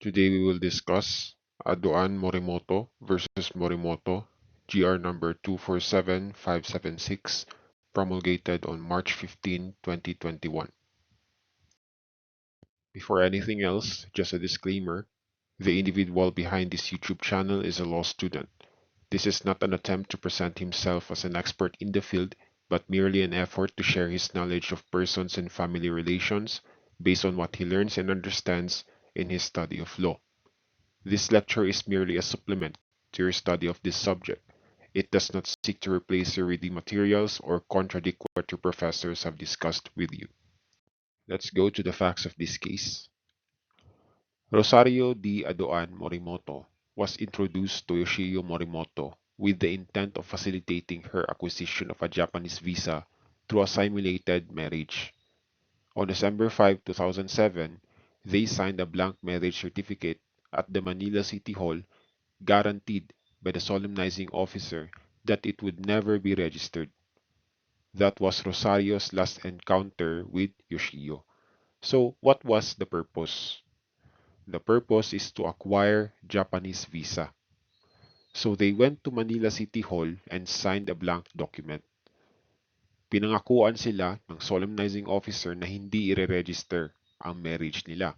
Today we will discuss Aduan Morimoto versus Morimoto, GR number 247576, promulgated on March 15, 2021. Before anything else, just a disclaimer, the individual behind this YouTube channel is a law student. This is not an attempt to present himself as an expert in the field, but merely an effort to share his knowledge of persons and family relations based on what he learns and understands in his study of law. This lecture is merely a supplement to your study of this subject. It does not seek to replace your reading materials or contradict what your professors have discussed with you. Let's go to the facts of this case. Rosario D. Aduan Morimoto was introduced to Yoshio Morimoto with the intent of facilitating her acquisition of a Japanese visa through a simulated marriage. On December 5, 2007, they signed a blank marriage certificate at the Manila City Hall, guaranteed by the solemnizing officer that it would never be registered. That was Rosario's last encounter with Yoshio. So, what was the purpose? The purpose is to acquire Japanese visa. So they went to Manila City Hall and signed a blank document. Pinangakuan sila ng solemnizing officer na hindi i-register ang marriage nila.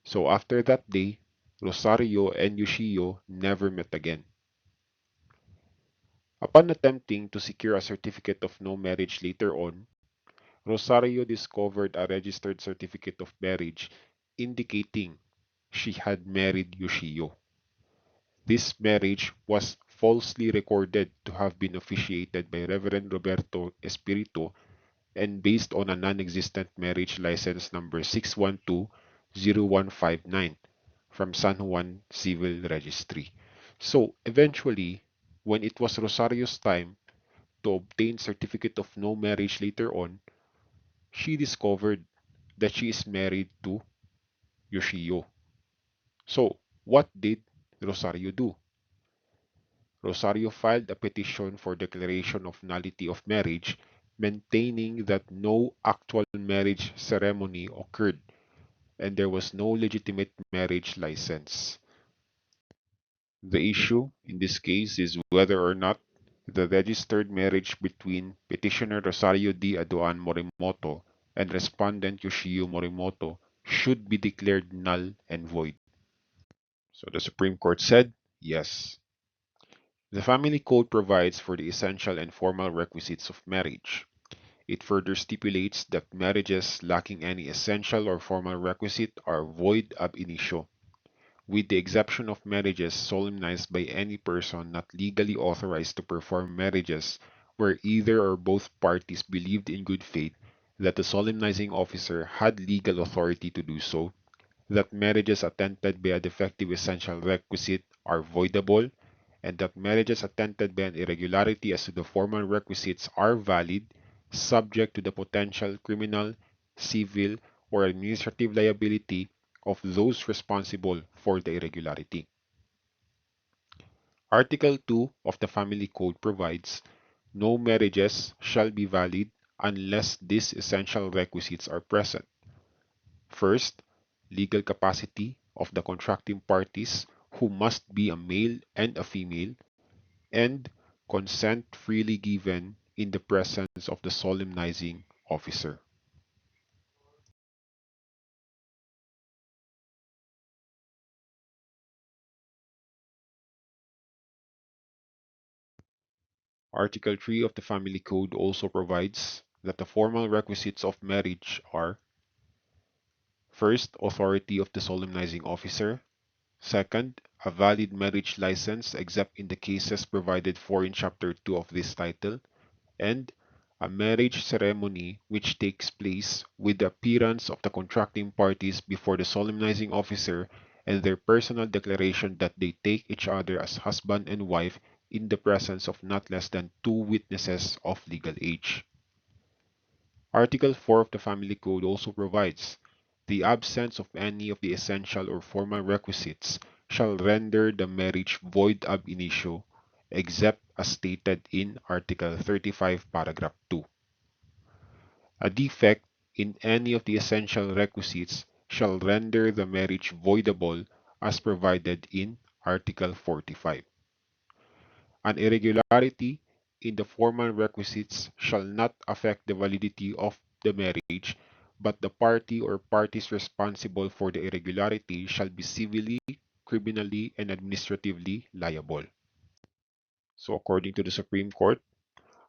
So after that day, Rosario and Yoshio never met again. Upon attempting to secure a certificate of no marriage later on, Rosario discovered a registered certificate of marriage indicating she had married Yoshio. This marriage was falsely recorded to have been officiated by Reverend Roberto Espiritu and based on a non-existent marriage license number 6120159 from San Juan Civil Registry. So eventually, when it was Rosario's time to obtain certificate of no marriage later on, she discovered that she is married to Yoshio. So what did Rosario do? Rosario filed a petition for declaration of nullity of marriage, maintaining that no actual marriage ceremony occurred and there was no legitimate marriage license. The issue in this case is whether or not the registered marriage between petitioner Rosario D. Aduan Morimoto and respondent Yoshio Morimoto should be declared null and void. So the Supreme Court said yes. The Family Code provides for the essential and formal requisites of marriage. It further stipulates that marriages lacking any essential or formal requisite are void ab initio, with the exception of marriages solemnized by any person not legally authorized to perform marriages where either or both parties believed in good faith that the solemnizing officer had legal authority to do so, that marriages attended by a defective essential requisite are voidable, and that marriages attended by an irregularity as to the formal requisites are valid, subject to the potential criminal, civil, or administrative liability of those responsible for the irregularity. Article 2 of the Family Code provides no marriages shall be valid unless these essential requisites are present. First, legal capacity of the contracting parties, who must be a male and a female, and consent freely given in the presence of the solemnizing officer. Article 3 of the Family Code also provides that the formal requisites of marriage are: first, authority of the solemnizing officer; second, a valid marriage license except in the cases provided for in Chapter 2 of this title; and a marriage ceremony which takes place with the appearance of the contracting parties before the solemnizing officer and their personal declaration that they take each other as husband and wife in the presence of not less than two witnesses of legal age. Article 4 of the Family Code also provides the absence of any of the essential or formal requisites shall render the marriage void ab initio, except as stated in Article 35, Paragraph 2. A defect in any of the essential requisites shall render the marriage voidable as provided in Article 45. An irregularity in the formal requisites shall not affect the validity of the marriage, but the party or parties responsible for the irregularity shall be civilly, criminally, and administratively liable. So, according to the Supreme Court,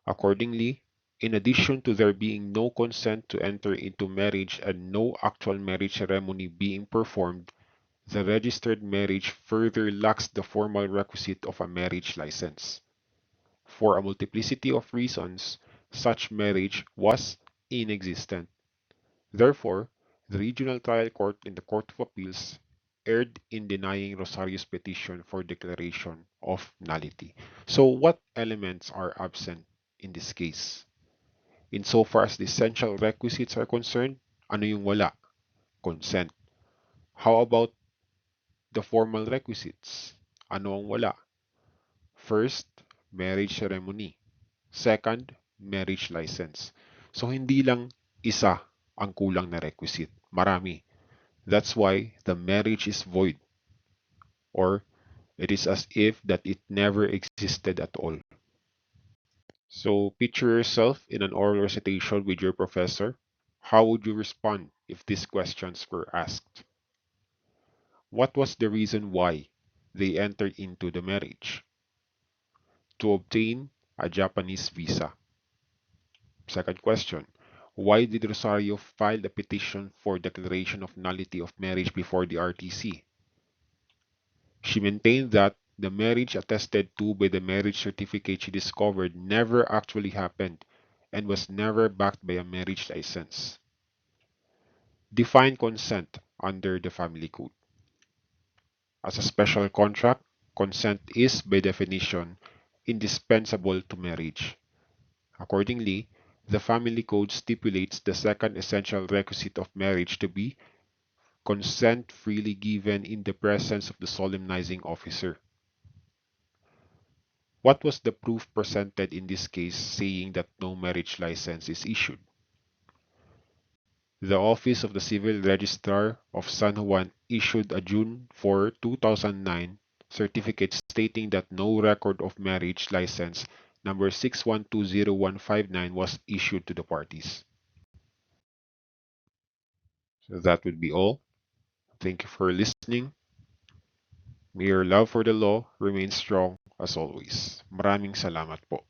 accordingly, in addition to there being no consent to enter into marriage and no actual marriage ceremony being performed, the registered marriage further lacks the formal requisite of a marriage license. For a multiplicity of reasons, such marriage was inexistent. Therefore, the Regional Trial Court in the Court of Appeals erred in denying Rosario's petition for declaration of nullity. So, what elements are absent in this case? Insofar as the essential requisites are concerned, ano yung wala? Consent. How about the formal requisites? Ano ang wala? First, marriage ceremony. Second, marriage license. So, hindi lang isa ang kulang na requisite. Marami. That's why the marriage is void, or it is as if that it never existed at all. So, picture yourself in an oral recitation with your professor. How would you respond if these questions were asked? What was the reason why they entered into the marriage? To obtain a Japanese visa. Second question, why did Rosario file a petition for declaration of nullity of marriage before the RTC? She maintained that the marriage attested to by the marriage certificate she discovered never actually happened and was never backed by a marriage license. Define consent under the Family Code. As a special contract, consent is, by definition, indispensable to marriage. Accordingly, the Family Code stipulates the second essential requisite of marriage to be consent freely given in the presence of the solemnizing officer. What was the proof presented in this case saying that no marriage license is issued? The Office of the Civil Registrar of San Juan issued a June 4, 2009 certificate stating that no record of marriage license number 6120159 was issued to the parties. So that would be all. Thank you for listening. May your love for the law remain strong as always. Maraming salamat po.